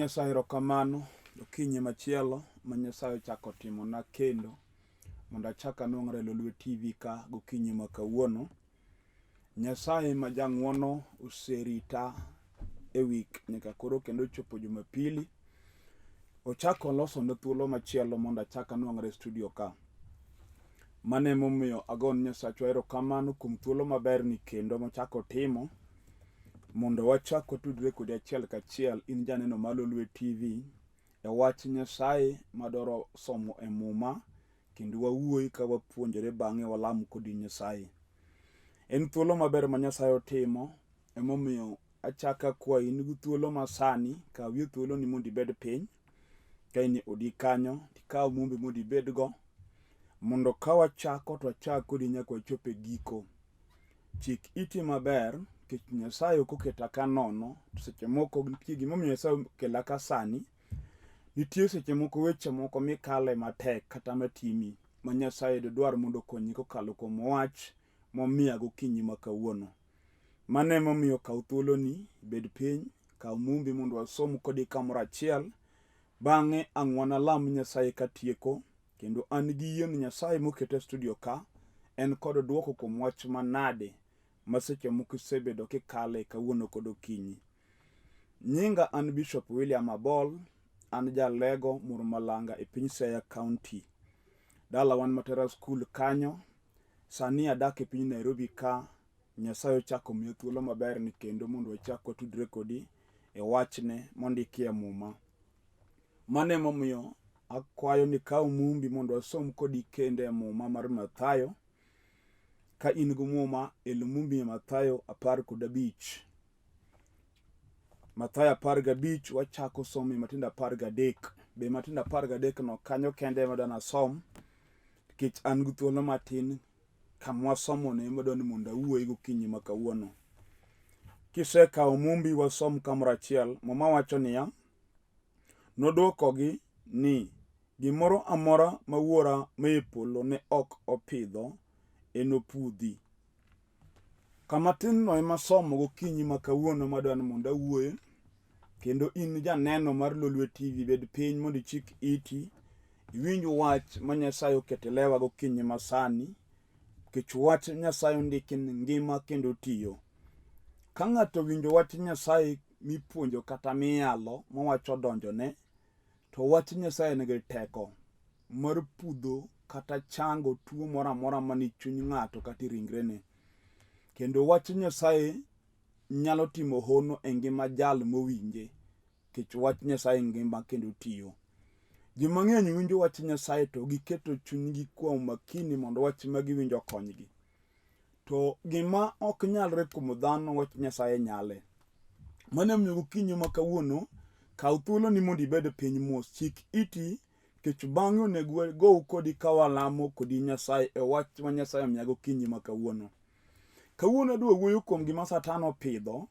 Nyasaye erokamano okinyi machielo ma Nyasaye ochako timona kendo mondo achak anwang're Lolwe TV ka gokinyi ma kawuono. Nyasaye ma jang'wono oserita e wik nyaka koro kendo chopo Jumapili. Ochako losona thuolo machielo mondo achak anwang're studio ka. Mano emomiyo agon Nyasachwa erokamano kuom thuolo maberni kendo mochako timo mondo wachak watudre kodi achiel kachiel in janeno mar Lolwe TV e wach Nyasaye madwaro somo e muma kendo wawuoyi ka wapuonjore bang'e walam kodi Nyasaye. En thuolo maber ma Nyasaye otimo emomiyo achaka kwayi in gi thuolo masani kawie thuolo ni mondo ibed piny ka in odi kanyo tikaw mumbi mondo ibedgo mondo ka wachako to wachak kodi nyaka wachop e giko. Chik iti maber nikech Nyasaye ok oketa ka nono. Seche moko nitie gimomiyo Nyasaye okela ka sani. Nitie seche moko weche moko mikale matek kata matimi ma Nyasaye dwar mondo okonyi kokalo kuom wach momiya gokinyi ma kawuono. Mano emomiyo kaw thuoloni bed piny, kaw mumbi mondo wasom kodi kamoro achiel. Bang'e ang' wanalam Nyasaye katieko kendo an gi yie ni Nyasaye mokete studio ka en kod duoko kuom wach manade ma seche moko isebedo kikale kawuono kod okinyi. Nyinga an Bishop William Abol, an jalego Murmalanga e piny Siaya County. Dala wan Matera School kanyo. Sani adak e piny Nairobi ka. Nyasaye ochako miyo thuolo maber ni kendo mondo wachak watudre kodi e wachne mondiki e muma. Mano emomiyo akwayo ni kaw mumbi mondo wasom kodi kende e muma mar Mathayo. Ka in gi muma el mumbi Mathayo 15. Mathayo 15 wachako somo matindo 13. Be matindo 13 no kanyo kende madana som nikech an gi thuolo matin kama wasomo ne madwani mondo awuoyi gokinyi ma kawuono. Kisekawo mumbi wasom kamoro achiel. Muma wacho niya: nodwokogi ni gimoro amora ma Wuora mae polo ne ok opidho enopudhi. Kama tin no ema somo gokinyi ma kawuono madwani mondo awuoye. Kendo in janeno mar Lolwe TV bed piny mondo ichik iti iwinj wach ma Nyasaye okete lewa gokinyi masani. Nikech wach Nyasaye ondiki ni ngima kendo tiyo. Ka ng'ato winjo wach Nyasaye mipuonjo kata miyalo mawacho donjone, to wach Nyasaye nigi teko mar pudho kata chango tuo moro amora mani chuny ng'ato kata ringrene. Kendo wach Nyasaye nyalo timo hono e ngima jal mowinje. Nikech wach Nyasaye ngima kendo tiyo. Ji mang'eny winjo wach Nyasaye to giketo chunygi kuom makini mondo wach ma giwinjo konygi. To gima ok nyalre kuom dhano wach Nyasaye nyale. Mano emomiyo gokinyi ma kawuono kaw thuolo ni mondo ibed piny mos. Chik iti nikech bang'e onego go kodi ka walamo kodi Nyasaye e wach ma Nyasaye omiya gokinyi ma kawuono. Kawuono adwa wuoyo kuom gima Satan opidho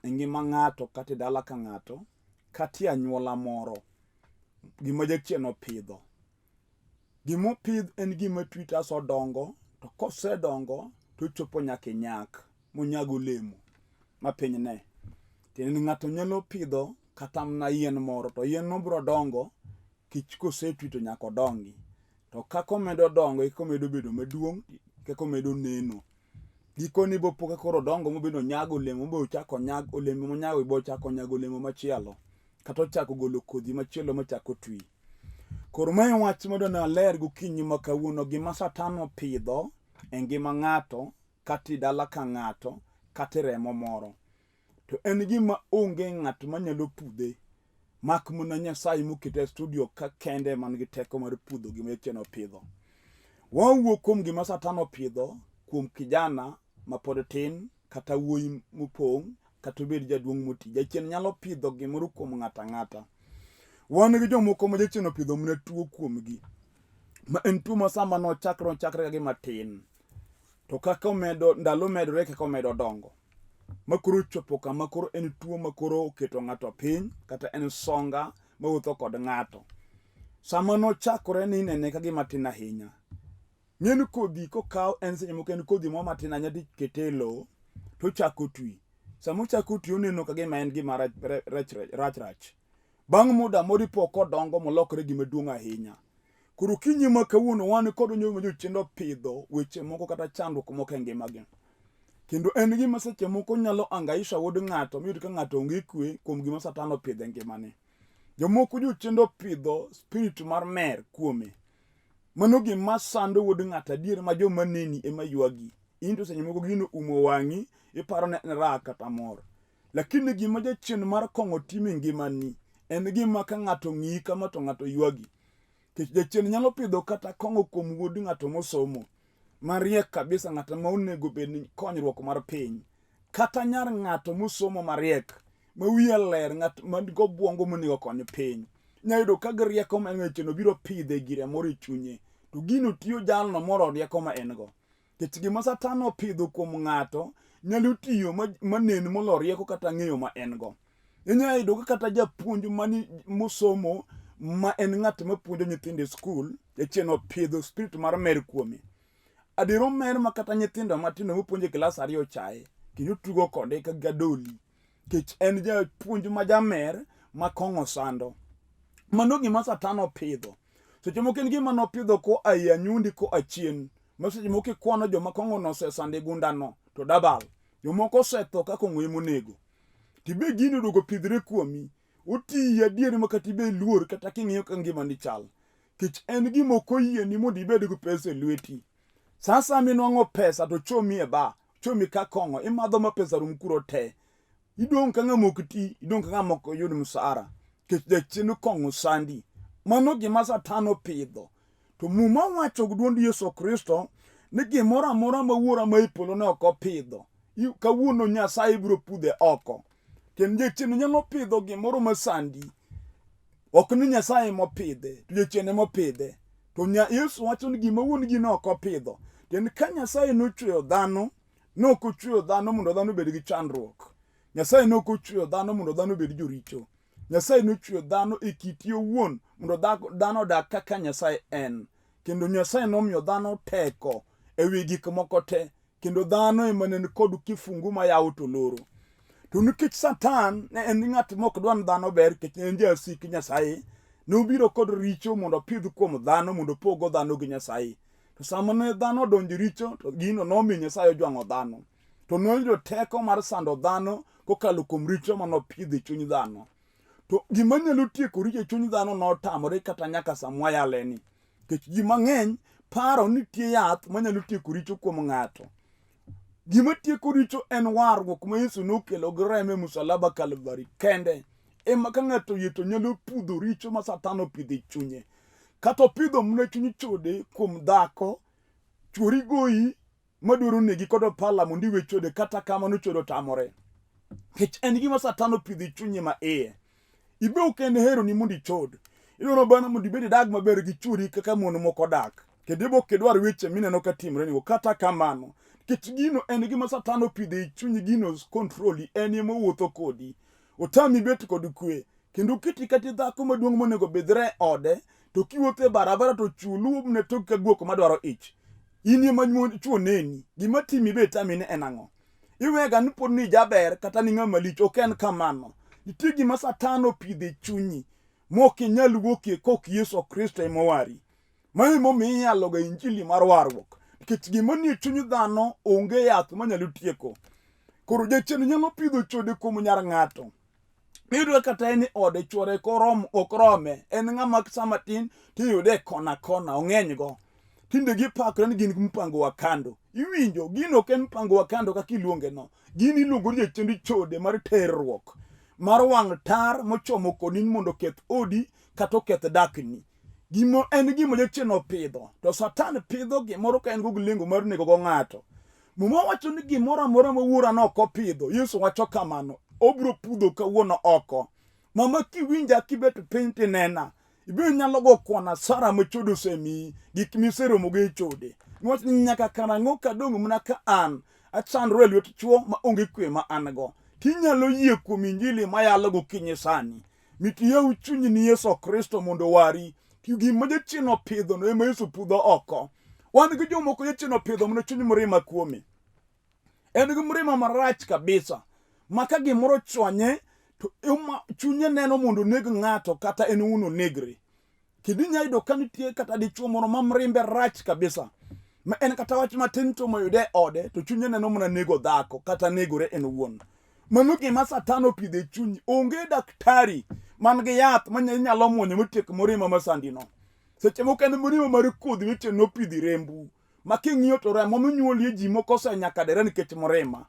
e ngima ng'ato kata e dala ka ng'ato kata e anyuola moro. Gima jachien opidho. Gima opidh en gima twi taso dongo, to kosedongo to chopo nyaka nyak monyago olemo mapiny ne. Tiende ni ng'ato nyalo pidho kata mana yien moro to yien no biro dongo kich kosetwi to nyaka odongi. To kako medo dongo iko medo bedo maduong', kako medo neno. Gikoni bopo ka koro dongo mobedo nyago olemo bo chako nyag olemo monyago bo chako nyago olemo machielo. Kata ochako golo kodhi machielo machako twi. Koro mae wach madwani ler gokinyi ma kawuono gima Satan opidho e ngima ng'ato kata e dala ka ng'ato kata e remo moro. To en gima onge ng'at manyalo pudhe mak mana Nyasaye mokete studio ka kende man gi teko mar pudho gima jachien opidho. Wawuok kuom gima Satan opidho kuom kijana ma pod tin kata wuoyi mopong' kata obed jaduong' moti. Jachien nyalo pidho gimoro kuom ng'ata ng'ata. Wan gi jomoko ma jachien opidho mana tuo kuomgi. Ma en tuo ma sama nochakre ka gima tin. To kaka omedo ndalo medore kaka omedo dongo. Makoro chopo kama koro en tuo makoro oketo ng'ato piny kata en songa mawuotho kod ng'ato. Sama nochakore ni inene ka gima tin ahinya. Ng'en kodhi kokaw en seche moko en kodhi moro matin ahinya tikete e lowo to chako twi. Sama ochako twi oneno ka gima en gima rach. Bang' muda moro ipo kodongo molokore gima duong' ahinya. Koro kinyi ma kawuono wan kod onyo ma jochiende opidho weche moko kata chandruok moko e ngimagi. Kendo en gima seche moko nyalo angaisha wuod ng'ato miyud ka ng'ato onge kwe kuom gima Satan opidho e ngimane. Jomoko jochiende opidho spirit mar mer kuome. Mano gima sando wuod ng'ato adier ma joma neni ema ywagi. Into seche moko gino umo wang'i, iparo ne en raha kata mor. Lakini gima jachien mar kong'o timo e ngimani en gima ka ng'ato ng'iyi kama to ng'ato ywagi. Kech jachien nyalo pidho kata kong'o kuom wuod ng'ato mosomo. Mariek kabisa ng'ato ma onego bed ni konyruok mar piny. Kata nyar ng'ato mosomo mariek, ma wiye ler, ng'at man go buongo monego kony piny. Nyayudo ka rieko ma en cheno biro pidhe gire moro e chunye. To gino tiyo jalno moro rieko ma en go. Kech gima Satan opidho kuom ng'ato nyalo tiyo manen molo rieko kata ng'eyo ma en go. Inyayudo ka kata japuonj mosomo ma en ng'at ma puonjo nyithindo e skul, jachien opidho spirit mar mer kuome. Adiro mer ma kata nyithindo matindo mopuonjo e klas 2 chaye, kendo tugo kode ka gadoli. Kech en japuonj ma jamer ma kong'o sando. Mano gima Satan opidho. Seche moko en gima nopidho ko ai anyundi ko achien. Ma seche moko ikuano joma kong'o nosesande gundano to dabal. Jomoko osetho ka kong'o monego. Tibe gino duogo pidhre kuomi. Oti adier ma kata ibe luor kata king'iyo ka ngimani chal. Kech en gima ok oyieni mondo ibed gi pesa e lweti. Sasa minwang'o pesa to chomi e ba, chomi ka kong'o, imadho ma pesa rum kuro te. Idong' ka ng'ama ok ti, idong' ka ng'ama ok yud msara. Kech jachien kong'o sandi. Mano gima Satan opidho. To muma wacho gi duond Yesu Kristo ni gimoro amora ma Wuora ma ipolo ne ok opidho. Kawuono Nyasaye biro pudhe oko. Kendo jachien nyalo pidho gimoro ma sandi. Ok ni Nyasaye mopidhe, to jachien ema opidhe. To Yesu wacho ni gima wuon gi no ok opidho. Kendo ka Nyasaye nochweyo dhano, nok ochweyo dhano mondo dhano obed gi chandruok. Nyasaye nok ochweyo dhano mondo dhano obed joricho. Nyasaye nochweyo dhano e kite owuon mondo dhano odag kaka Nyasaye en. Kendo Nyasaye nomiyo dhano teko e wi gik moko te. Kendo dhano ema ne kod kifungu ma yawo to loro. To nikech Satan ne en ng'at mok dwan dhano ber, kech en jasik Nyasaye, nobiro kod richo mondo opidh kuom dhano mondo pogo dhano gi Nyasaye. To sama ne dhano odonjo richo, to gino nomiyo Nyasaye ojwang'o dhano. To noyudo teko mar sando dhano kokalo kuom richo manopidho e chuny dhano. To gima nyalo tieko richo e chuny dhano notamore kata nyaka samwayaleni. Kech ji mang'eny paro ni nitie yath manyalo tieko richo kuom ng'ato. Gima tieko richo en warruok ma Yesu nokelo gi remo e Msalaba Kalvari kende. Ema ka ng'ato yie to nyalo pudho richo ma Satan opidho e chunye. Kata opidho mne chuny chode kuom dhako, chuori goyi madwaro negi kod opala mondo iwe chode, kata kamano chode otamore. Kech en gima Satan opidho e chunye ma iye. Ibe ok en hero ni mondo ichod. Idwaro bana mondo ibed idag maber gi chuori kaka mon moko dak. Kendo ibe ok idwar weche mineno ka timre ni. Kata kamano, kech gino en gima Satan opidho e chunyi, gino kontroli, en ema wuotho kodi. Otami bet kod kwe. Kendo kiti kati dhako maduong' monego bedre ode, to kiwuotho e barabara to chulu ne tok ka guok madwaro ich. In ema chuo neni. Gima timi be tami ne en ang'o? Iwega ni pod ni jaber kata ni ng'ama lich. Ok en kamano. Nitie gima Satan opidho e chunyi mok inyal wuokie kok Yesu Kristo ema wari. Ma emomiyo iyalo ga injili mar warruok. Nikech gima nie chuny dhano onge yath manyalo tieko. Koro jachien nyalo pidho chode kuom nyar ng'ato. Iyudo kata en ode chuore ok rome. En ng'ama sama tin tiyude kona kona, ong'eny go. Tinde gipakre ni gin mpango wa kando. Iwinjo, gino ok en mpango wa kando kaka iluonge no. Gini iluongo ni jachien chode mar terruok. Mar wang' tar mochomo koni mondo keth odi kata oketh dakni. En gima jachien opidho. To Satan pidho gimoro ka en go gilengo mar nego go ng'ato. Muma wacho ni gimoro amora ma Wuora no ok opidho. Yesu wacho kamano. Obiro pudho kawuono oko. Mama kiwinja kibet piny tinena. Ibiro nyalo go kwana sara ma chode osemiyi. Gik miseromo go e chode. Niwach ni nyaka karang'o kadong' mana ka an achandro e lwet chuo ma onge kwe ma an go. Tinyalo yie kuom injili mayalo gokinyi sani. Mitiyaw chunyi ni Yesu Kristo mondo wari. Gima jachien opidho no ema Yesu pudho oko. Wan gi jomoko jachien opidho mana chuny mrima kuome. En gi mrima marach kabisa. Ma ka gimoro chwanye to chunye neno mondo neg ng'ato kata en uno negre. Kendo inyalo yudo ka nitie kata dichuo moro mamrimbe rach kabisa, ma en kata wach matin to moyude ode, to chunye neno mana nego dhako kata negore en owuon. Mano gima Satan opidho e chunyi. Onge daktari man gi yath manyalo muonyo motiek morima masandino. Seche moko en morima mar kodhi weche nopidhi rembu, ma king'iyo to remo monyuolie ji moko osenyaka dere nikech morima.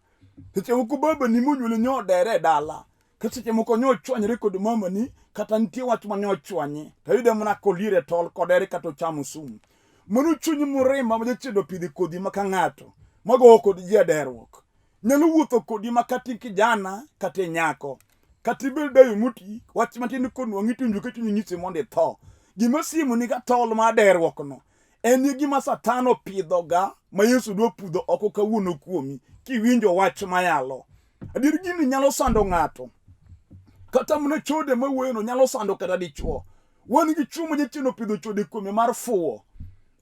Seche moko babani monyuoli nyodere e dala, ka seche moko nyochwanyre kod mamani, kata nitie wach ma nyochwanye, to yude mana kolier e tol kodere kata ochamo sum. Mano chuny morima ma jachien opidho kodhi ma ka ng'ato magowo kod ji aderruok. Nyalo wuotho kodi makati kijana kata nyako, kata ibed dayo muti, wach matin konwang'i tunjo ka chunyi nyisi mondo itho. Gima simu ni ka tol ma aderruok no en gima Satan opidho ga ma Yesu dwa pudho oko kawuono kuomi kiwinjo wach mayalo. Adier gini nyalo sando ng'ato, kata mana chode mawuoyo no nyalo sando kata dichuo. Wan gi chuo ma jachien opidho chode kuome mar fuwo.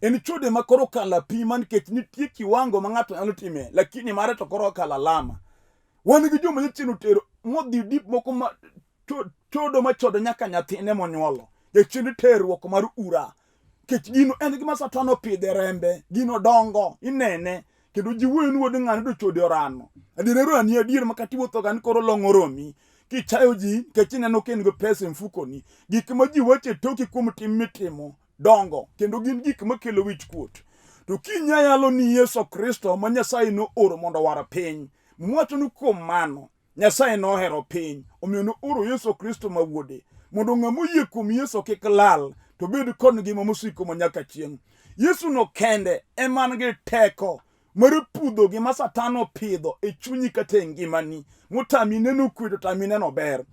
En chode ma koro kala pima nikech nitie kiwango ma ng'ato nyalo time, lakini mare to koro kala lama. Wan gi joma jachien otero modhi dip moko ma chodo ma chodo nyaka nyathine monyuolo. Jachien terruok mar ura. Kech gino en gima Satan opidhe rembe, gino dongo, inene, kendo ji wuoyo ni wuod ng'ani to chode orano. Adier ani adier ma kati wuotho gan koro long'o romi, kichayo ji, kech ineno ka in gi pesa e mfukoni, gik ma ji wache toki kuom tim mitimo dongo, kendo gin gik makelo wich kuot. To kinyayalo ni Yesu Kristo ma Nyasaye no oro mondo war piny, mwacho ni kuom mano Nyasaye nohero piny, omiyo no oro Yesu Kristo ma wuode, mondo ng'ama oyie kuom Yesu kik lal, to bed kod ngima mosiko manyaka chieng'. Yesu no kende eman gi teko mar pudho gima Satan opidho e chunyi kata e ngimani, motami neno kwe to tami neno ber.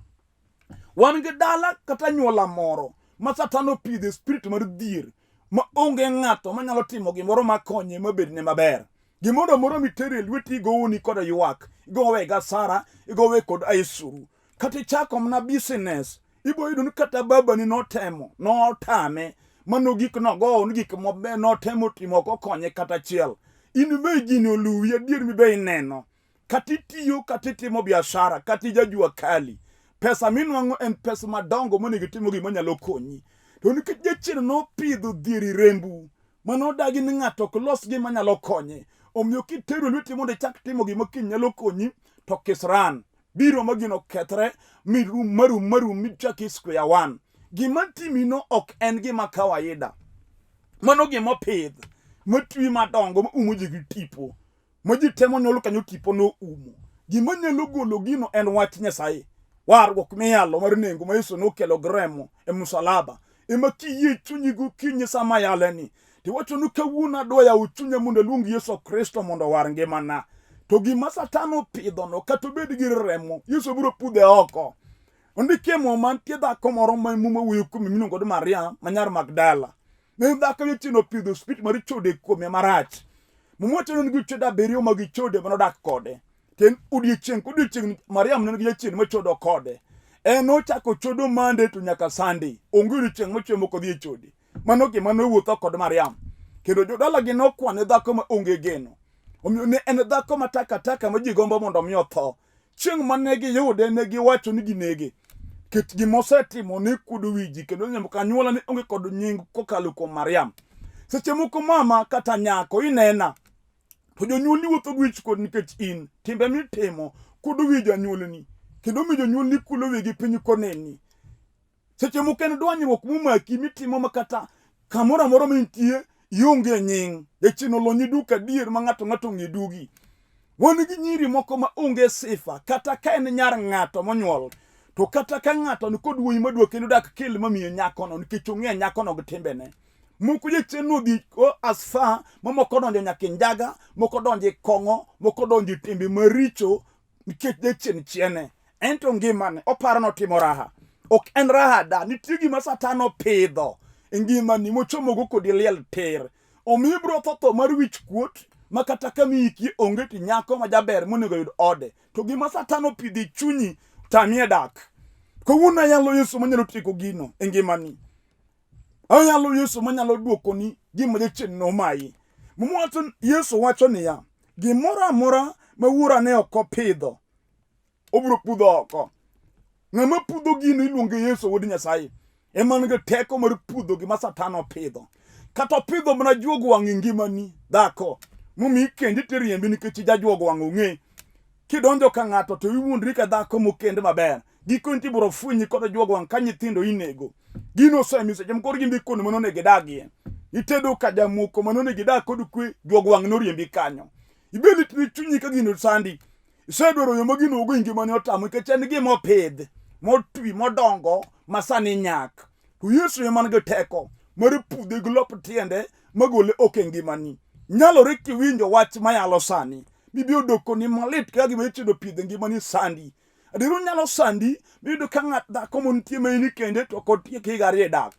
Wan gi dala kata nyuola moro ma Satan opidho spirit mar dhier, ma onge ng'ato manyalo timo gimoro makonye mabedne maber. Gimoro amora mitere lweti igowoni kod ywak, igowe gasara, igowe kod aisuru. Kata ichako mana business, ibo yudo ni kata babani notemo, notame, mano gik nogowo ni gik maber notemo timo kokonye kata achiel. In be gini oluwi adier mi be ineno. Kata itiyo, kata itimo biashara, kata ijajua kali. Pesa minwang'o en pesa madongo monego itimo gima nyalo konyi. To nikech jachien nopidho dhieri rembu, manodagi ni ng'ato ok los gima nyalo konye, omiyo kitero lweti mondo ichak timo gima kiny nyalo konyi, to kisran biro ma gino kethre, marum michaki square one. Gima timino ok en gima kawaida. Mano gima pidh, matwi madongo ma umo ji gi tipo, ma ji temo nyolo kanyo tipo no umo. Gima nyalo golo gino en wach Nyasaye. Warruok miyalo mar nengo ma Yesu nokelo gremo e Msalaba. Ema kiyie chunyi gokinyi sama yaleni, tiwacho ni kawuono adwa yawo chunya mondo aluong Yesu Kristo mondo war ngimana. To gima Satan opidho no, kata obed gi remo, Yesu biro pudhe oko. Ondike mo mantie dhako moro ma muma wuoyo kuome miluongo ni Maria ma nyar Magdala. Ne dhako jachien opidho spirit mar chode kuome marach. Mumwacho ni gi chode 7 ma gi chode manodak kode. Ken odiechieng' Mariam ne gi jachien machodo kode. En ochako chodo mande to nyaka Sunday. Onge odiechieng' mochiemo kodhi e chode. Mano gima nowuotho kod Mariam. Kendo jodala gi nokwane dhako ma onge geno. Omiyo ne en dhako matakataka ma ji gombo mondo mi otho. Chieng' mane giyude ne giwacho ni ginege. Ket gimosetimo ne kudo wiji, kendo nyamka anyuola ne onge kod nying kokalo kuom Mariam. Seche moko mama kata nyako inena, to jonyuolni wuotho gi wich kod nikech in timbe mitimo kudo wi janyuolni, kendo mi jonyuolni kulo wigi piny koneni. Seche moko en dwanyruok momaki mitimo makata kamoro amora mintie ionge nying. Jachien olonyi duka dier ma ng'ato ng'e dugi. Wan gi nyiri moko ma onge sifa, kata ka en nyar ng'ato monyuol, to kata ka ng'ato ni kod wuoyi madwa kendo dak kel mamiyo nyakono nikech ong'e nyakono gi timbene. Moko jachien nodhi as far ma moko donjo nyaka njaga, moko donjo kong'o, moko donjo timbe maricho nikech jachien chiene. Ento ngimane oparo notimo raha. Ok en raha da, nitie gima Satan opidho e ngimani mochomogo kodi liel tir. Omiyo ibiro tho mar wich kuot, ma kata ka miki onge ti nyako ma jaber monego yud ode. To gima Satan opidho e chunyi tamie dak. Kawuono ayalo Yesu manyalo tieko gino e ngimani. Ayalo Yesu manyalo duokoni gima jachien nomayi. Mumwacho Yesu wacho niya, gimoro amora ma Wuora ne ok opidho, obiro pudho oko. ng'ama pudho gino iluonge Yesu wuod Nyasaye ema nigi teko mar pudho gima Satan opidho. Kata opidho mana juog wang' e ngimani dhako momi kendi teriembi nikech jajuog wang' ong'e. Kidonjo ka ng'ato to iwundri ka dhako mokende maber, giko nti biro fwenyi kod juog wang' ka nyithindo inego. Gino osemiyo seche moko gimbi kono manone gidagie. Itedo ka jamoko manone gidak kod kwe, juog wang' noriembi kanyo. Ibeli ni chunyi ka gino sandi. Isedwaro yo magino ogo ngimani otamo nikech en gima opidh, motwi, modongo, masani nyak. To Yesu ema nigi teko mar pudhe gi lop tiende magole oke ngimani. Nyalore kiwinjo wach mayalo sani. Bibio doko ni malit ka gima ichido pidhe ngimani sandi. Adiru nyalo sandi, bido ka ng'at dhako montie ma ini kende to kotie higa 2 dak.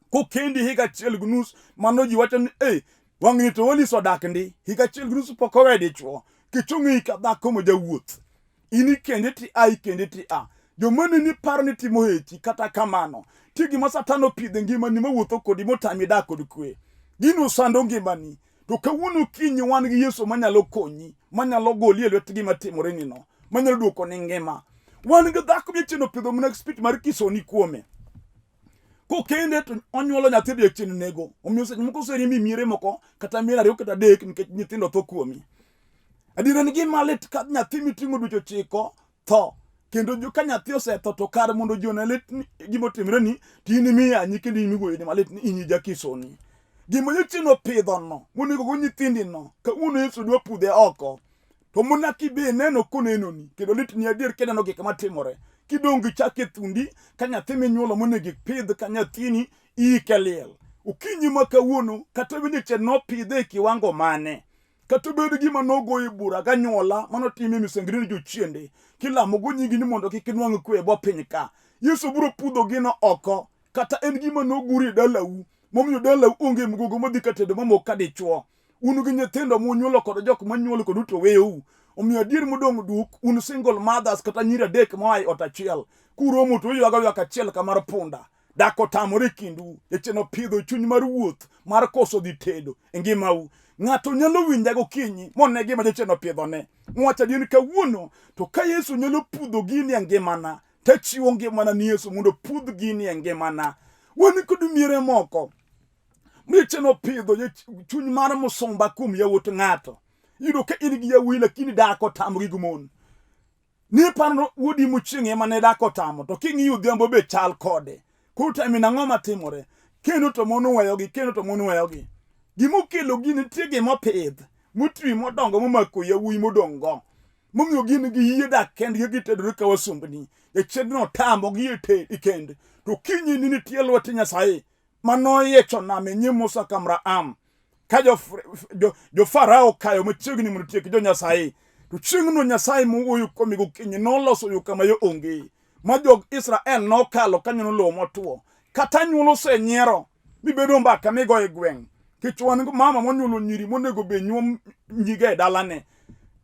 Kokendi higa 1 gi nus, mano ji wacho ni wang'ni to waliso dak ndi, higa 1 gi nus pok owe dichuo. Kichung'i ka dhako mo jawuoth. Ini kende ti ai kende ti a. Jomane ni paro ni timo hechi kata kamano. Ti gima Satan opidhe ngimani mawuotho kodi motami dak kod kwe. Gino sando ngimani. To kawuono kinyi wan gi Yesu manyalo konyi, manyalo goli e lwet gima timore nino, manyalo duoko ni ngima. Wan gi dhako michino pidho mana spirit mar kisoni kuome. Kokende to onyuolo nyathi diechien nego. Omiyo seche moko oseriembi miere moko kata miere 2 kata 3 nikech nyithindo tho kuomi. Adira ni gima lit ka nyathi miting'o dweche 9 tho. Kendo ka nyathi osetho to kar mondo jona lit gima otimre ni tini miyanyi kendo imigoyo ni malit ni inyi jakisoni. Gima nyithindo pidho no, monego go nyithindi no, ka uno Yesu dwa pudhe oko. To mona kibe neno koneno ni, kendo lit ni adier keneno gik matimore. Kidongi chake thundi, ka nyathi minyuolo monego pidh ka nyathini ike liel. Ukinyi ma kawuono, kata winje chen no pidhe kiwango mane. Kata bed gima nogo e bura ga nyuola, mano time misengri ni jochiende. Kilamo go nyigi ni mondo kik nwang' kwe bo piny ka. Yesu biro pudho gino oko, kata en gima noguri dalau. Momiyo dalau onge mgogo modhi katedo mamok ka dichuo. Unu gi nyithindo munyuolo kod jok manyuolo kod uto weu. Omiyo adier modong' duk, un single mothers kata nyiri 3 moai ot achiel. Kuromo to yuaga ywak achiel kamar punda. Dako tamore kindu, echeno pidho chuny mar wuoth, mar koso dhi tedo, ngimau. Ng'ato nyalo winja gokinyi, mone gima jacheno pidhone. Mwacha din kawuono, to ka Yesu nyalo pudho gini e ngimana, tachiwo ngimana ni Yesu mondo pudh gini e ngimana. Wani kod miere moko. Micheno pidho chuny mar musumba kum yawuot ng'ato. Yudo ka in gi yawuoyi lakini dako tamri gumon. Ni paro wuodi muchieng' ema ne dako tamo, to king'iyo dhiambo be chal kode. Kuta mina ng'oma timore. Kendo to mono weyogi, kendo to mono weyogi. Gimokelo gini tie gima pidh. Mutwi modongo momako yawuoyi modongo. Momiyo gini gi yie dak kendgi gitedore ka wasumbni. Echedno tambo gi ikend. To kinyi ni nitie lwet Nyasaye. Mano yecho name nye Musa kamra am. Ka jo Farao kayo machiegni mondo tiek jo Nyasaye. To chieng'no Nyasaye mowuoyo komigo kinyi noloso yo kama yo onge. Ma jog Israel nokalo kanyo nolo motuo. Kata nyuolo senyiero. Mibedo mbaka migo e gweng'. Kichwan go mama monyuolo nyiri monego be nyuom nyige dalane.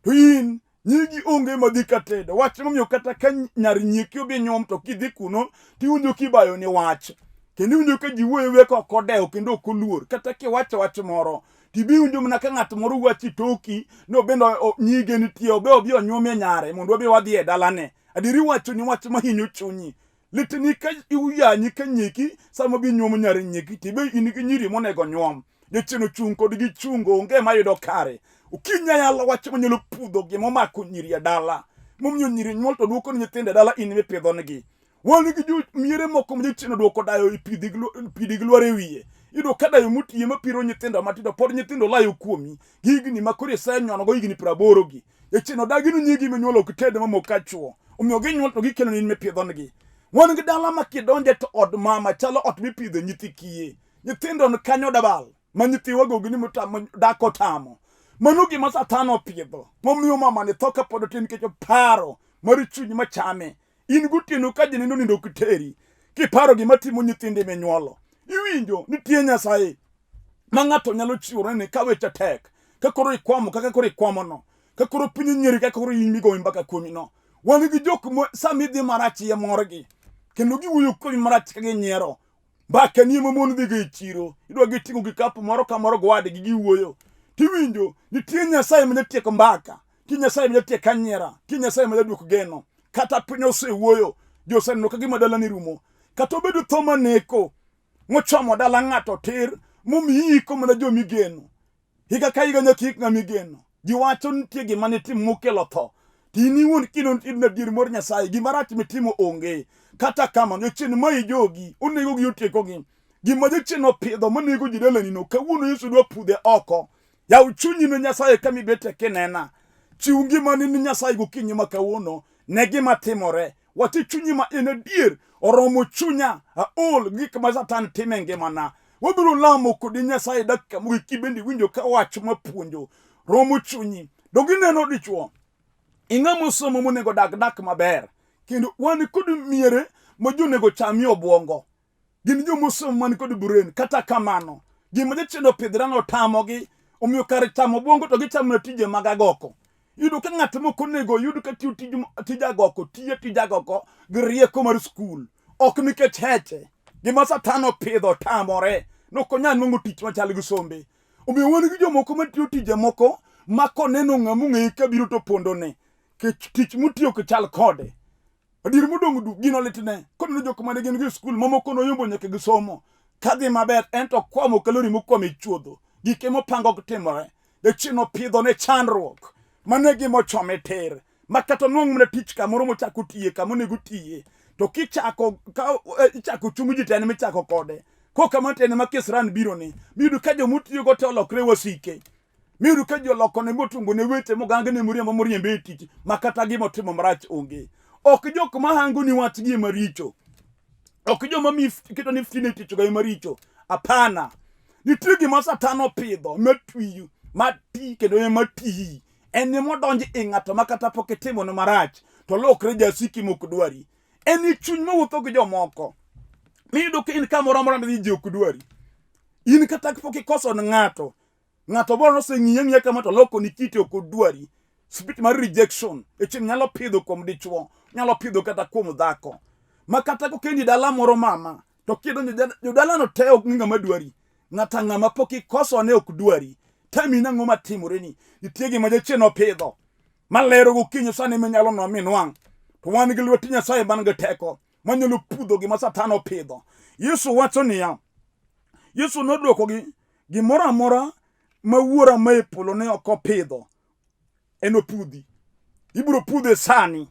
To in nyigi onge madhi katedo. Wach momiyo kata ka nyar nyieki obi nyuom to kidhi kuno tiwinjo kibayo ni wach. Kendo winjo ka ji wuoyo weko kodeo kendo koluor. Kata kiwacho wach moro. Tibi winjo mana ka ng'at moro wachi toki no bendo nyige nitie obi onyuome nyare mondo obi wadhi e dalane. Adiri wacho ni wach mahinyo chunyi. Litini ka iuyanyi ka nyiki sama bi nyuom nyare nyiki tibe in gi nyiri monego nyuom. Jecheno chung kod gi chungo onge mayudo kare. Ukinya yalo wach manyalo pudho gima omako nyiri e dala. Momiyo nyiri nyuol to duoko ni nyithinde dala in mipidho negi. Wani gi miere moko mjecheno duoko dayo pidi gi luore wiye. Ido ka dayo mutiye mapiro nyithindo matindo pod nyithindo layo kuomi. Gigni makore senyono go higni 80 gi. Jecheno dagino nyigi menyuolo kitede mamoka chuo. Omiyo ginyuol to gikelo ni in mipidho negi. Wani gi dala makidonje to od mama chalo ot mipidhe nyithi kiye. Nyithindo ni kanyo dabal. Ma nyithiwa gogni mutamo dako tamo. Mano gima Satan opidho. Momiyo mama ni thoka pod tin kecho paro mar chuny machame. In gutieno ka jinindo nindo kiteri. Kiparo gima timo nyithinde menyuolo. Iwinjo nitie Nyasaye. Ma ng'ato nyalo chiwore ne ka weche tek. Ka koro ikwamo kaka koro ikwamo no. Ka koro piny nyeri ka koro imigo mbaka kuomi no. Wan gi jok sami dhi marachi ya morgi. Kendo giwuoyo kuomi marachi ka ginyiero. Mbaka ni mamon dhi ga chiro. Idwa gitingo gikapu moro ka moro gwade gi giwuoyo. Tiwinjo nitie Nyasaye ma tieko mbaka. Ti Nyasaye ma tieko nyiera. Ti Nyasaye ma duoko geno. Kata piny osewuoyo. joseneno ka gima dala ni rumo kata obedo tho maneko mochomo dala ng'ato tir momiyi iko mana jomigeno higa ka higa nyaka ik ng'amigeno giwacho nitie gima nitim mokelo tho tini wuon kino na dir mor Nyasaye gima rach mitimo onge kata kama jochen ma ijogi onego gi otiekogi gima jochen opidho monego ji dalani no kawuono Yesu dwa pudhe oko yaw chunyi ne Nyasaye kama ibete kinena chiw ngimani ni Nyasaye gokinyi ma kawuono ne gima timore wati chunyi ma en adier oromo chunya aol gik ma Satan time ngimana wabiro lamo kodi Nyasaye dakika mogik bende winjo ka wach mapuonjo romo chunyi dogineno dichuo ing'amo somo monego dak maber kendo wan kod miere ma jonego chami obwongo gin jomosomo man kod brain kata kamano gima jachendo pidhrano tamogi omiyo kar chamo obwongo to gichamo tije mag agoko yudo ka ng'at moko nego yud ka tiyo tij agoko tiyo tij agoko gi rieko mar skul ok nikech heche gima Satan opidho tamore nokonyal nwang'o tich machal gi sombe omiyo wan gi jomoko matiyo tije moko ma koneno ng'amu ng'eye kabiro to pondone tich mutiyo kichal kode adier modong' du gino litne koneno jok mane gin gi skul mamoko noyombo nyaka gisomo kadhi maber ento kwamo kalori mokwamo e chuodho gike mopango timore jachien opidho ne chandruok mane gimochome tir makata nwang' mna tich kamoro mochako tiye kamonego tiye to kichako chung ji tene michako kode kokama tene ma kisran biro ni miyudo ka jomutiyogo te olokre wasike miyudo ka jolokone motungo ne weche moganga ne moriembe e tich makata gimotimo marach onge ok jok mahango ni wach gi maricho ok joma keto ni fitine tich ga maricho apana nitie gima Satan opidho matwiyu mati kendo mati en modonji e ng'ato makata pok itimo no marach to lokre jasiki mokdwari en chuny mawuotho gi jomoko miyudo ka in kamoro amora midhi ji ok dwari in kata pok ikoso ng'ato boro oseng'iye kama to loko ni kiti ok odwari spirit mar rejection echini nyalo pidho kuom dichuo nyalo pidho kata kuom dhako makata kokendi dala moro mama to kidonjo jodala no te ok ng'ama dwari ng'ata ng'ama pok ikoso ne ok dwari tami nang'o matimore ni nitie gima jachien opidho malero gokinyi sani minyalo no minwang' to wan gi lwet Nyasaye man gi teko manyalo pudho gima Satan opidho. Yesu wacho niya, Yesu nodwokogi gimoro amora ma Wuora ma e polo ne ok opidho en opudhi ibiro pudhe sani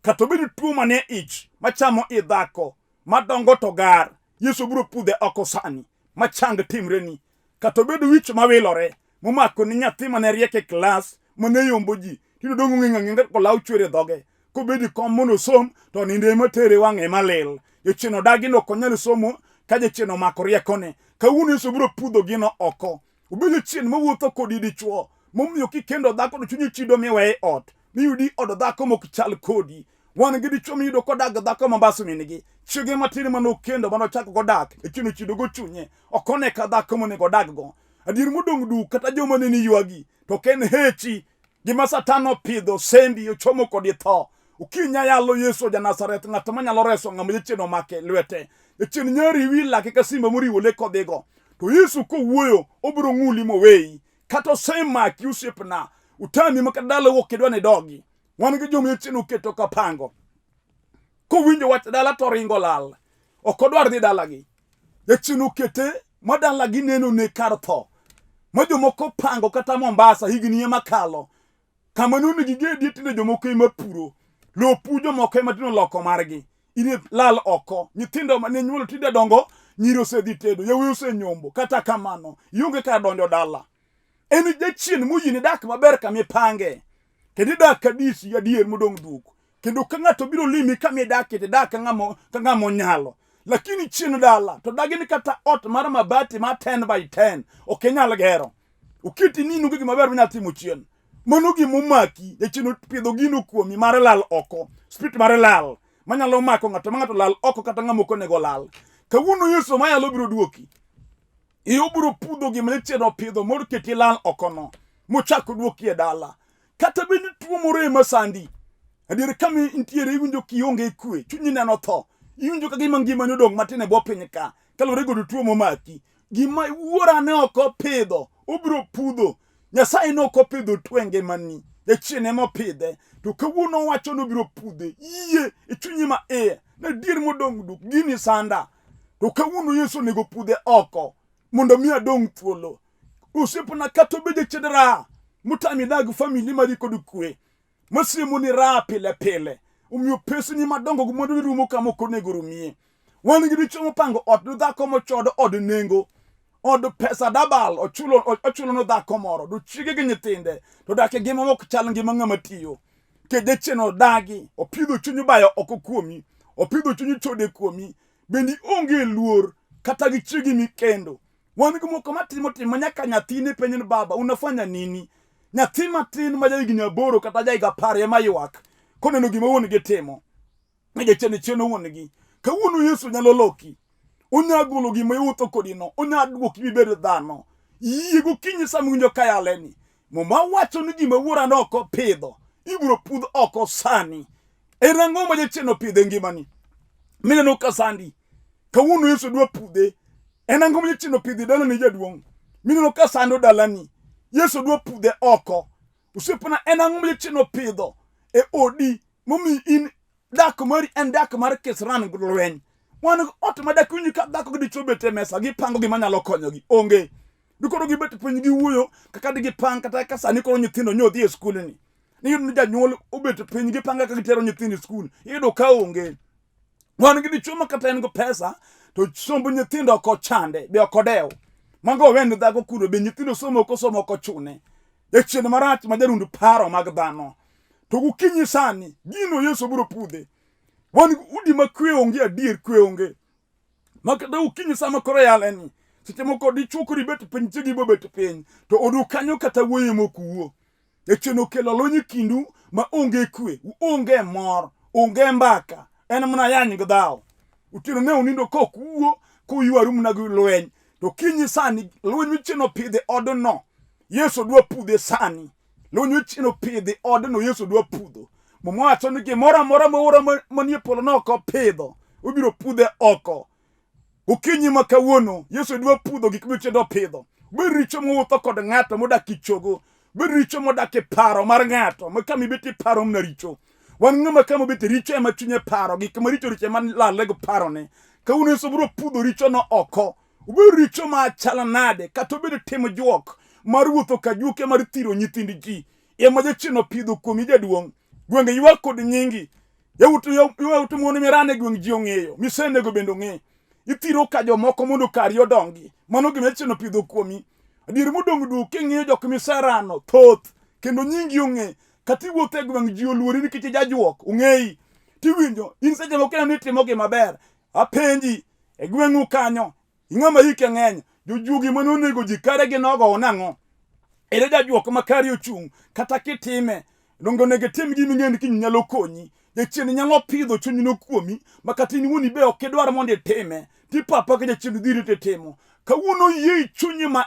kata obedo tuo mane ich machamo i dhako madongo to gar Yesu biro pudhe oko sani machang timreni kata obedo wich mawilore momako ni nyathi mane riek e klas mane yombo ji tino dongo ng'eng'e ko law chwere dhoge kobedi kom mono som to ninde matere wang'e malil jochino dagi no konyal somo ka jochino mako riekone kawuono Yesu biro pudho gino oko obedo chien mawuotho kodi dichuo momiyo kikendo dhako to chunyi chido miweye ot miyudi od dhako mok chal kodi wan gi dichuo miyudo kodag dhako mambasu minigi chiege matin manokendo manochako kodak e chino chido go chunye okone ka dhako monego dag go adier modong' du kata joma ne ni ywagi to ken hechi gima Satan opidho sembi ochomo kodi tho ukinya yalo Yesu ja Nazareth ng'at manyalo reso ng'ama jachien omake lwete jachien nyari wi lake ka simba moriwo le kodhigo to Yesu kowuoyo obiro ng'uli moweyi kata osemaki osiepna utami makadala wuok idwa ni dogi wan gi joma jachien oketo kapango kowinjo wach dala to ringo lal ok odwar dhi dalagi jachien okete madalagi neno ne kar tho ma jomoko pango kata Mombasa higni makalo kama nunu gigedi tinde jomoko ema puro lo pujo moko ema tino loko margi ine lal oko nyithindo mane nyuolo tinde dongo nyiro sedhi tedo yawuoyi osenyombo kata kamano ionge ka donjo dala en jachien muyini dak maber kamipange kendo dak kadisi adier modong' duk kendo ka ng'ato biro limi kamidake te dak ka ng'amo nyalo lakini chien dala to dagini kata ot mar mabati ma 10 by 10 ok nyal gero ukiti ninu gi maber minyal timo chien mano gimomaki jachien pidho gino kuomi mar lal oko spirit mar lal manyalo mako ng'ato lal oko kata ng'amoko nego lal kawuono Yesu mayalo biro duoki obiro pudho gima jachien opidho mor keti lal okono mochako duoki e dala kata bende tuo moro ema sandi adier kami intiere iwinjo kionge kwe chunyi neno tho iwinjo ka gima ngima ni odong' matin e bwo piny ka kalore godo tuo momaki gima Wuora ne ok opidho obiro pudho Nyasaye ne ok opidho twenge mani Jachien mopidhe to kawuono wacho no biro pudhe yie chunyi ma na dier modong duk gini sanda to kawuono Yesu nego pudhe oko mondo mi adong thuolo. Usiepona kata obedo chedra mutami dag family mari kod kwe masiemo ni ra pile pile umio pesni madongo gumondo rumo kama konego rumie. Wan gi richo mopango ot dhako mochodo od nengo od pesa dabal ochulo no dhako moro do chige gi nyithinde to dak ngima mok chal ngima ngama tiyo ke decheno dagi opidho chunyu bayo oko kuomi opidho chunyu chode kuomi bendi onge luor kata gi chigi mikendo. Wan gi moko matimo nyaka nyathine penyen baba unafanya nini? Nyathi matin ma jahigni 8 kata jahigni 10 ema ywak koneno gima wuon gi timo ne cheno wuon gi. Kawuono Yesu nyalo loki unyagolo gima iwuotho kodino unyaduoki bibedo dhano yie gokinyi samunjo kayaleni moma wacho ni Gima Wuoranokopidho ibiro pudh oko sani. Erang'o ma jachien pidhe ngimani mineno ka sandi kawuono Yesu dwa pudhe. Enang'o ma jachien pidhe dalani jaduong' mineno ka sando dalani Yesu dwa pudhe oko. Usiepona enang'o ma jachien pidho e odi momi in dak mari en dak mar kisran lweny. Wan ot madak winyi ka dhako gidichuo bet e mesa gipango gima nyalo konyogi onge. Dukoro gibet piny giwuoyo kaka digipang kata ka sani koro nyithindo nyodhi e skul ni. Niyudo janyuol obet piny gipanga ka gitero nyithindo e skul. Iyudo ka onge. Wan gidichuo ma kata en go pesa to sombo nyithindo oko chande be oko dewo. Mango wend dhako kuro be nyithindo somo oko chune. Jachien marach ma jarund paro mag dhano. To gukinyi sani gino Yesu biro pudhe. Wan udi ma kwe onge adier kwe onge. Makata ukinyi sama koro yaleni. Seche moko dichuo kori bet piny chigi bo bet piny to odu kanyo kata wuoye mokuo. Jachien okelo lony kindu ma onge kwe, onge mor, onge mbaka. En mana yany gdhao. Utino ne unindo kokuo kuywaru mna gi lweny. To kinyi sani lweny jachien pidhe odno Yesu dwa pudhe sani. Lweny jachien pidhe odno Yesu dwa pudho. Mwacho ni Gimoro amora ma Wuora manie polo nokopidho ubiro pudhe oko. Ukinyi ma kawuono Yesu dwa pudho gik michendo pidho. Ber richo mowuotho kod ng'ato modak ichogo. Ber richo modak e paro mar ng'ato makami beti paro mna richo. Wan ng'ama kama beti richo ema chunye paro gik maricho ema lale go parone. Kawuono Yesu biro pudho richo no oko. Ber richo ma chala nade kata obedo timo juok mar wuotho ka juoke mar thiro nyithindi ji. Ema jachien pidho kuomi jaduong'. Gwenge ywak kod nyingi. Yawutu muone mirane gweng ji ong'eyo. Misenego bendo ng'e. Ithiro ka jomoko mondo kari odongi. Mano gima jachien pidho kuomi. Adier modong du king'iyo jok miserano thoth kendo nyingi ong'e. Kata iwuotho e gweng ji oluori nikech jajuok ong'eyi. Tiwinjo in seche moko ni timo gima ber. Apenji e gweng'u kanyo ing'ama hike ng'eny jojuogi mane onego ji kare gi nogo nang'o. Ere jajuok makari ochung' kata kitime dongo nege tim gimi ng'eni kiny nyalo konyi. Jachien nyalo pidho chunyno kuomi makata in wuoni be ok idwar mondo itime. Tipapa ka jachien dhiri te timo. Kawuono yie chunyi ma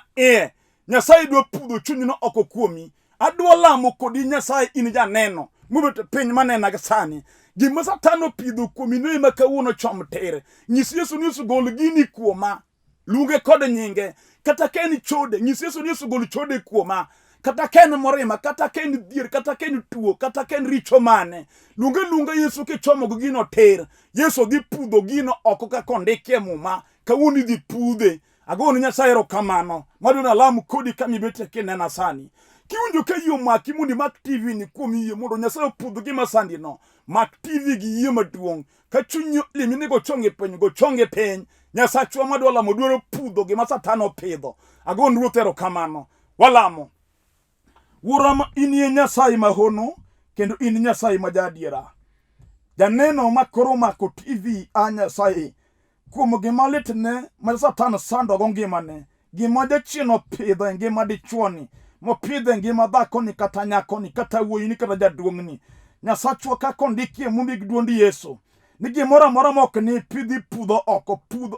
Nyasaye dwa pudho chunyno oko kuomi. Adwa lamo kodi Nyasaye in janeno mubet piny manena gi sani. Gima Satan opidho kuomi no ema kawuono chom tere. Nyis Yesu ni Yesu gol gini kuoma. Luonge kod nyinge. Kata ken chode nyis Yesu ni Yesu gol chode kuoma. Kata ken morima, kata ken dhier, kata ken tuo, kata ken richo mane. Lunga Yesu kichomo go gino ter. Yesu dhi pudho gino oko ka kondikie muma. Kawuono dhi pudhe. Agoni Nyasaye erokamano. Maduna lamu kodi kami bete kinena sani. Kiwinjo ka yie maki mondo Mak TV ni kuom yie mondo Nyasaye opudh gima sandi no. Mak TV gi yie maduong'. Ka chunyi limini go chonge piny. Nyasachwa madwa lamo dwaro pudho gima Satan opidho. Agon Ruoth erokamano. Walamo. Wuora inie Nyasaye mahono kendo in Nyasaye ma jadiera. Janeno makoro mako TV a Nyasaye kuom gima litne ma Satan sando go ngimane. Gima jachien opidho e ngima dichuoni mopidho e ngima dhakoni kata nyakoni kata wuoyini kata jaduong'ni. Nyasachwa kaka ondikie mumbi gi duond Yesu ni gimoro amora mok ni pidhi pudh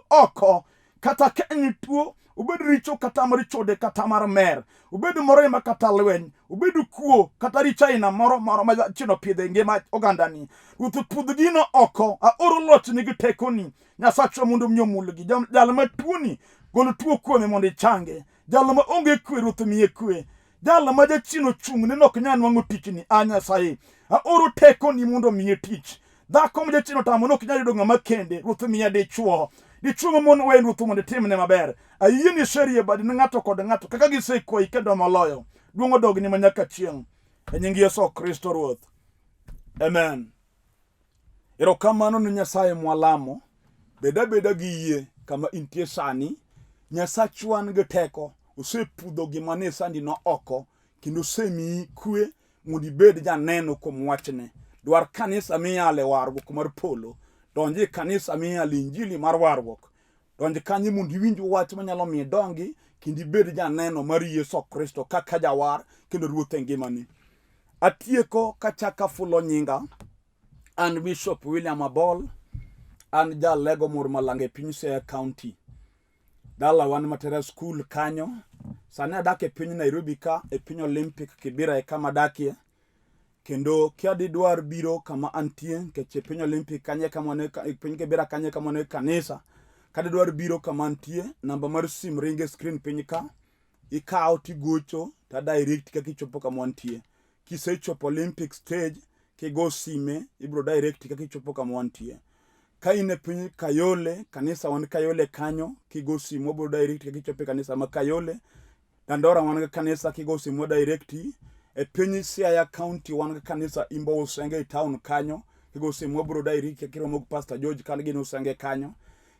oko kata kenyi tuo ubed richo kata mar chode kata mar mer ubed morima kata lweny ubed kuo kata richo aina moro ma jachien pidho ngima ogandani. Ruoth pudh gino oko. Aoro loch ni gi tekoni Nyasachwa mondo mnyomulgi. Jal ma tuoni golo tuo kuome mondo ichange. Jal ma onge kwe Ruoth miye kwe. Jal ma jachien ochung' ne nok nyal nwang'o tich ni Nyasaye. Aoro teko ni mondo miye tich. Dhako ma jachien otamo nok nyal yudo ng'ama kende. Ruoth miya dichuo. Dichuo ma mon weyo Ruoth mondo timne maber. Ayie ni sheria badi ne ng'ato kod ng'ato kaka gisekwayi kendo moloyo. Duong' odogni ma nyaka chieng'. E nying Yesu Kristo Ruoth. Amen. Erokamano ne Nyasaye mwalamo. Beda gi yie kama intie sani. Nyasachwa nigi teko. Osepudho gima ne sandi no oko. Kendo osemiyi kwe mondo ibed janeno kuom wachne. Dwar kanisa miyale warruok mar polo. Donji kanisa miyale injili mar warruok. Donji kanyo mondo iwinj wach manyalo miyo idongi kendo ibed janeno mar Yesu Kristo kaka jawar kendo ruoth e ngimani. Atieko kachaka fulo nyinga. An Bishop William Abol. An jalego mor malange piny Siaya County. Dala wan Matera School kanyo. Sani adak e piny Nairobi ka, e piny Olympic Kibira e kama dakie. Kendo kia didwar biro kama antie, keche piny Olympic kanye kama ne, piny Kibira kanye kama ne kanisa. Kadidwar biro kama antie, namba mar sim ringe screen piny ka. Ikao tigocho, ta direct kaka ichopo kama antie. Kisechopo Olympic stage, kigo sime, ibro direct kaka ichopo kama antie. Ka ine piny Kayole, kanisa wan Kayole kanyo, kigo simu wabro direct kaka ichopo kanisa ma Kayole. Dandora wan kanisa kigo simu direct. E piny Siaya County wan kanisa Imbo Usenge town kanyo, kigo simu wabro direct kaka iromo Pastor George Kalgin Usenge kanyo.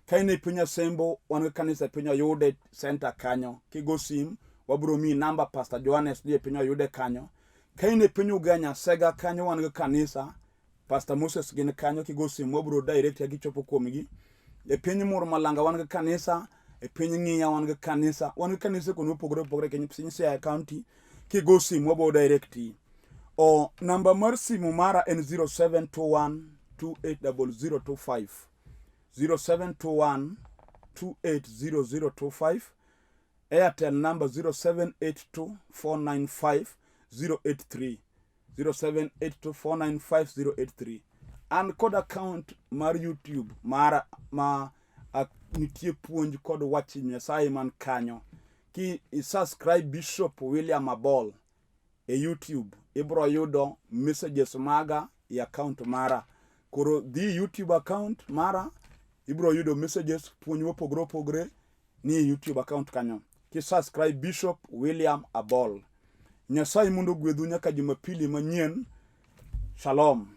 Ka ine piny Asembo wan kanisa piny Oyude center kanyo, kigo simu wabro mi namba Pastor Johannes die piny Oyude kanyo. Ka ine piny Ugenya Sega kanyo wan kanisa Pastor Moses gin kanyo kigo simu wabro direct ya gichopo kuomgi. E piny Mur Malanga wan kanisa, e piny Ng'iya wan kanisa kuno pogore kenyo piny Siaya County kigo simu wabro direct. O namba mar simu mara en 0721 280025. 0721 280025. Airtel number 0782495083. 0782495083. An kod account mar YouTube mara ma nitie puonj kod wach Nyasaye man kanyo. Ki subscribe Bishop William Abol e YouTube, ibro yudo messages maga e account mara. Koro di YouTube account mara, ibro yudo messages puonj mopogore ni YouTube account kanyo. Ki subscribe Bishop William Abol. Nyasaye mondo gwedhu nyaka Jumapili manyien. Shalom.